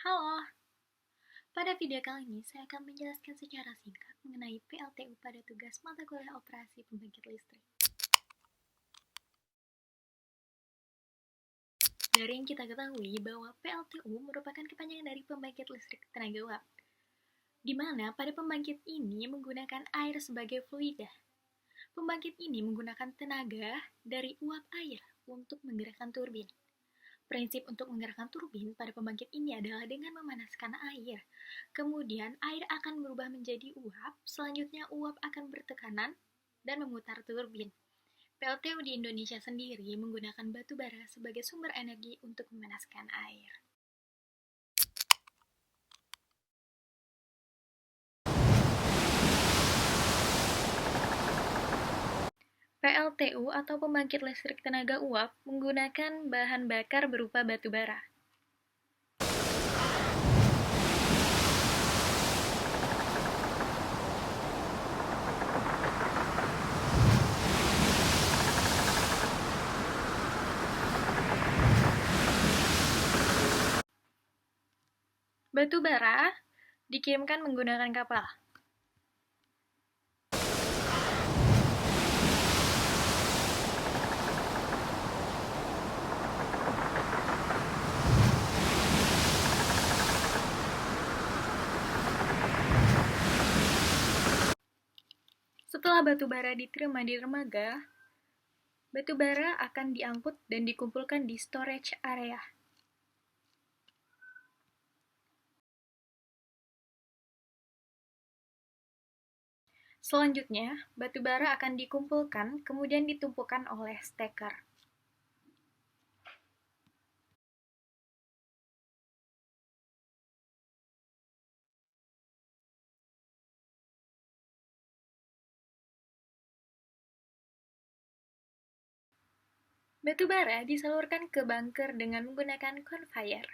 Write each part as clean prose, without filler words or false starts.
Halo, pada video kali ini saya akan menjelaskan secara singkat mengenai PLTU pada tugas mata kuliah operasi pembangkit listrik. Dari yang kita ketahui bahwa PLTU merupakan kepanjangan dari pembangkit listrik tenaga uap, di mana pada pembangkit ini menggunakan air sebagai fluida. Pembangkit ini menggunakan tenaga dari uap air untuk menggerakkan turbin. Prinsip untuk menggerakkan turbin pada pembangkit ini adalah dengan memanaskan air. Kemudian air akan berubah menjadi uap, selanjutnya uap akan bertekanan dan memutar turbin. PLTU di Indonesia sendiri menggunakan batu bara sebagai sumber energi untuk memanaskan air. PLTU atau pembangkit listrik tenaga uap menggunakan bahan bakar berupa batu bara. Batu bara dikirimkan menggunakan kapal. Setelah batu bara diterima di dermaga, batu bara akan diangkut dan dikumpulkan di storage area. Selanjutnya, batu bara akan dikumpulkan, kemudian ditumpukan oleh stacker. Batu bara disalurkan ke bunker dengan menggunakan conveyor.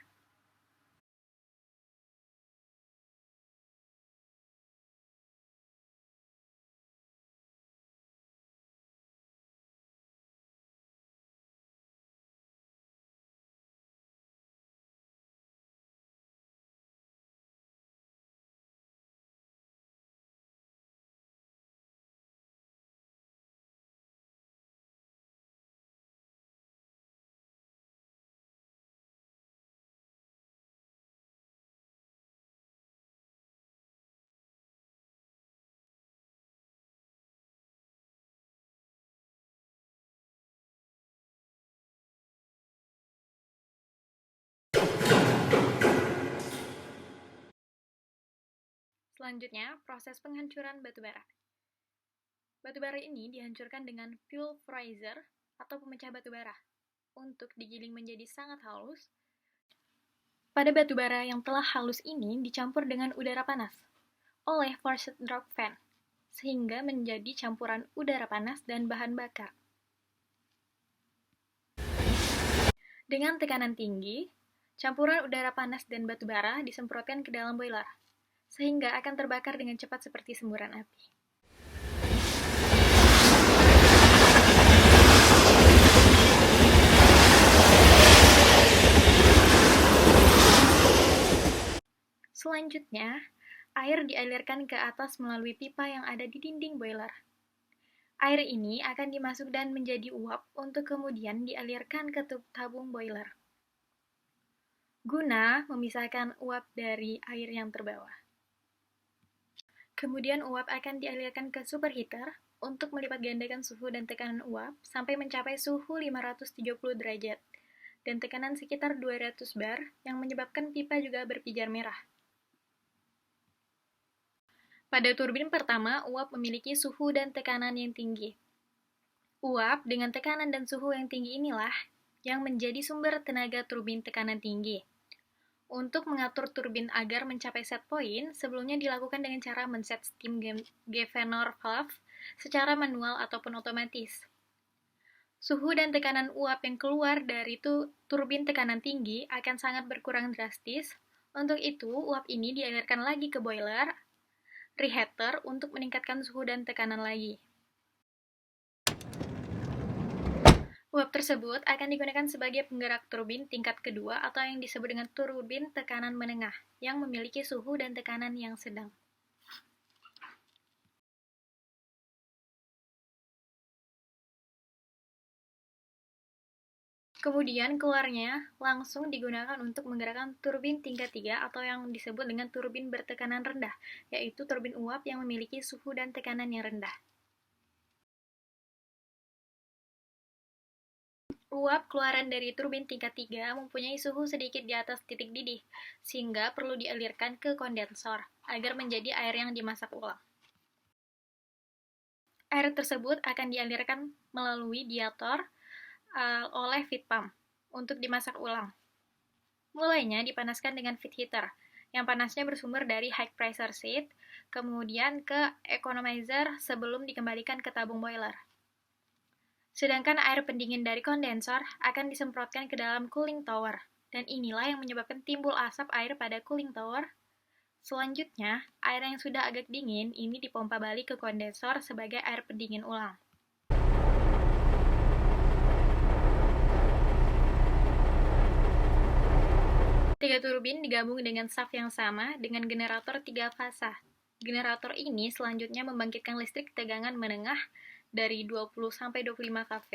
Selanjutnya, proses penghancuran batu bara. Batu bara ini dihancurkan dengan pulverizer atau pemecah batu bara untuk digiling menjadi sangat halus. Pada batu bara yang telah halus ini dicampur dengan udara panas oleh forced drop fan, sehingga menjadi campuran udara panas dan bahan bakar. Dengan tekanan tinggi, campuran udara panas dan batu bara disemprotkan ke dalam boiler, sehingga akan terbakar dengan cepat seperti semburan api. Selanjutnya, air dialirkan ke atas melalui pipa yang ada di dinding boiler. Air ini akan dimasuk dan menjadi uap untuk kemudian dialirkan ke tabung boiler, guna memisahkan uap dari air yang terbawa. Kemudian uap akan dialirkan ke superheater untuk melipat gandakan suhu dan tekanan uap sampai mencapai suhu 570 derajat dan tekanan sekitar 200 bar yang menyebabkan pipa juga berpijar merah. Pada turbin pertama, uap memiliki suhu dan tekanan yang tinggi. Uap dengan tekanan dan suhu yang tinggi inilah yang menjadi sumber tenaga turbin tekanan tinggi. Untuk mengatur turbin agar mencapai set point, sebelumnya dilakukan dengan cara men-set steam governor valve secara manual ataupun otomatis. Suhu dan tekanan uap yang keluar dari turbin tekanan tinggi akan sangat berkurang drastis. Untuk itu, uap ini dialirkan lagi ke boiler, reheater untuk meningkatkan suhu dan tekanan lagi. Uap tersebut akan digunakan sebagai penggerak turbin tingkat kedua atau yang disebut dengan turbin tekanan menengah, yang memiliki suhu dan tekanan yang sedang. Kemudian keluarnya langsung digunakan untuk menggerakkan turbin tingkat 3 atau yang disebut dengan turbin bertekanan rendah, yaitu turbin uap yang memiliki suhu dan tekanan yang rendah. Uap keluaran dari turbin tingkat 3 mempunyai suhu sedikit di atas titik didih, sehingga perlu dialirkan ke kondensor agar menjadi air yang dimasak ulang. Air tersebut akan dialirkan melalui diator oleh feed pump untuk dimasak ulang. Mulainya dipanaskan dengan feed heater, yang panasnya bersumber dari high pressure seat, kemudian ke economizer sebelum dikembalikan ke tabung boiler. Sedangkan air pendingin dari kondensor akan disemprotkan ke dalam cooling tower, dan inilah yang menyebabkan timbul asap air pada cooling tower. Selanjutnya, air yang sudah agak dingin ini dipompa balik ke kondensor sebagai air pendingin ulang. Tiga turbin digabung dengan shaft yang sama dengan generator 3 fasa. Generator ini selanjutnya membangkitkan listrik tegangan menengah dari 20-25 kV.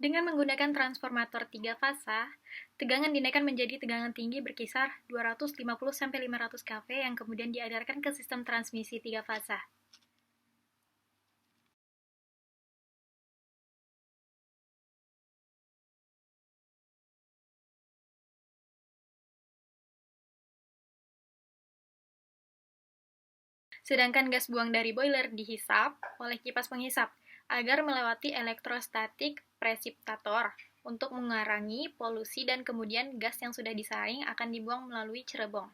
Dengan menggunakan transformator 3 fasa, tegangan dinaikkan menjadi tegangan tinggi berkisar 250-500 kV yang kemudian dialirkan ke sistem transmisi 3 fasa. Sedangkan gas buang dari boiler dihisap oleh kipas penghisap agar melewati elektrostatik presiptator untuk mengurangi polusi dan kemudian gas yang sudah disaring akan dibuang melalui cerebong.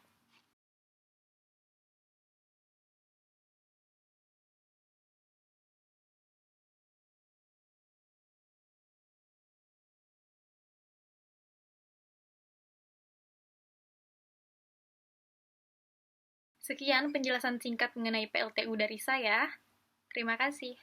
Sekian penjelasan singkat mengenai PLTU dari saya. Terima kasih.